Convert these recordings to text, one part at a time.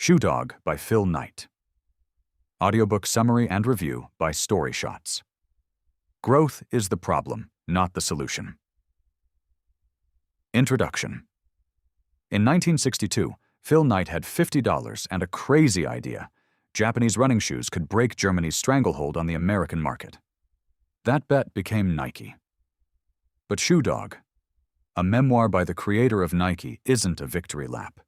Shoe Dog by Phil Knight. Audiobook summary and review by StoryShots. Growth is the problem, not the solution. Introduction. In 1962, Phil Knight had $50 and a crazy idea. Japanese running shoes could break Germany's stranglehold on the American market. That bet became Nike. But Shoe Dog, a memoir by the creator of Nike, isn't a victory lap.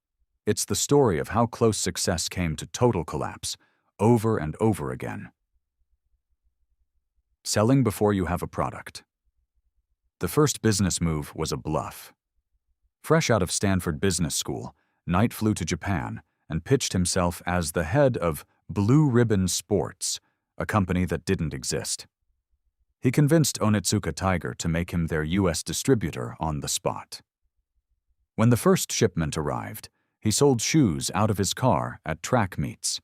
It's the story of how close success came to total collapse, over and over again. Selling before you have a product. The first business move was a bluff. Fresh out of Stanford Business School, Knight flew to Japan and pitched himself as the head of Blue Ribbon Sports, a company that didn't exist. He convinced Onitsuka Tiger to make him their U.S. distributor on the spot. When the first shipment arrived, he sold shoes out of his car at track meets.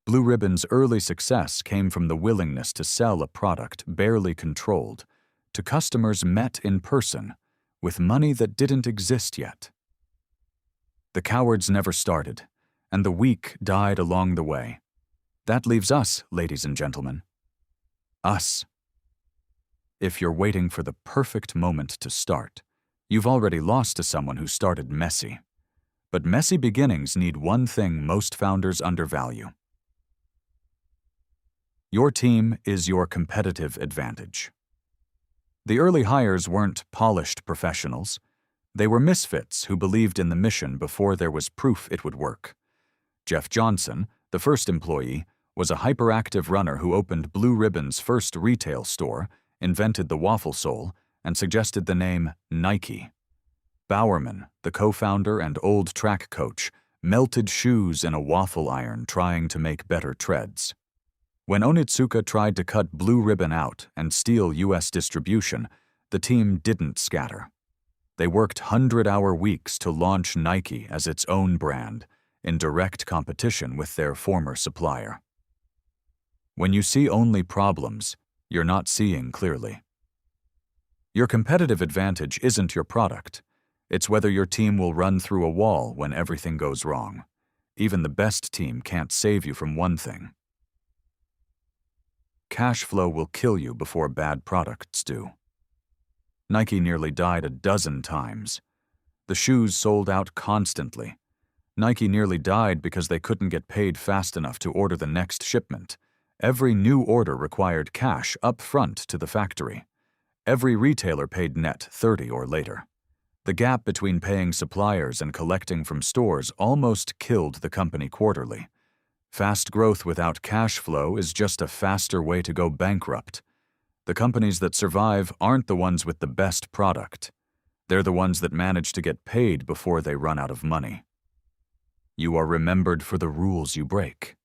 Blue Ribbon's early success came from the willingness to sell a product barely controlled to customers met in person with money that didn't exist yet. The cowards never started, and the weak died along the way. That leaves us, ladies and gentlemen. Us. If you're waiting for the perfect moment to start, you've already lost to someone who started messy. But messy beginnings need one thing most founders undervalue. Your team is your competitive advantage. The early hires weren't polished professionals. They were misfits who believed in the mission before there was proof it would work. Jeff Johnson, the first employee, was a hyperactive runner who opened Blue Ribbon's first retail store, invented the waffle sole, and suggested the name Nike. Bowerman, the co-founder and old track coach, melted shoes in a waffle iron trying to make better treads. When Onitsuka tried to cut Blue Ribbon out and steal U.S. distribution, the team didn't scatter. They worked 100-hour weeks to launch Nike as its own brand, in direct competition with their former supplier. When you see only problems, you're not seeing clearly. Your competitive advantage isn't your product. It's whether your team will run through a wall when everything goes wrong. Even the best team can't save you from one thing. Cash flow will kill you before bad products do. Nike nearly died a dozen times. The shoes sold out constantly. Nike nearly died because they couldn't get paid fast enough to order the next shipment. Every new order required cash up front to the factory. Every retailer paid net 30 or later. The gap between paying suppliers and collecting from stores almost killed the company quarterly. Fast growth without cash flow is just a faster way to go bankrupt. The companies that survive aren't the ones with the best product. They're the ones that manage to get paid before they run out of money. You are remembered for the rules you break.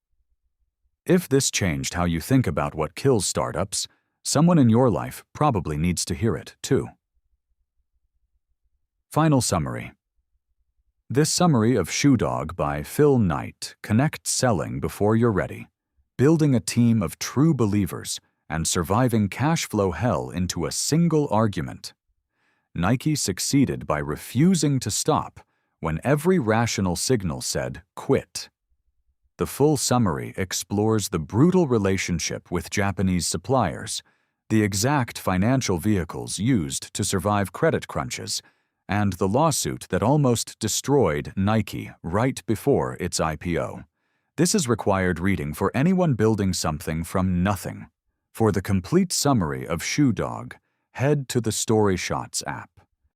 If this changed how you think about what kills startups, someone in your life probably needs to hear it, too. Final summary. This summary of Shoe Dog by Phil Knight connects selling before you're ready, building a team of true believers, and surviving cash flow hell into a single argument. Nike succeeded by refusing to stop when every rational signal said, quit. The full summary explores the brutal relationship with Japanese suppliers, the exact financial vehicles used to survive credit crunches, and the lawsuit that almost destroyed Nike right before its IPO. This is required reading for anyone building something from nothing. For the complete summary of Shoe Dog, head to the StoryShots app.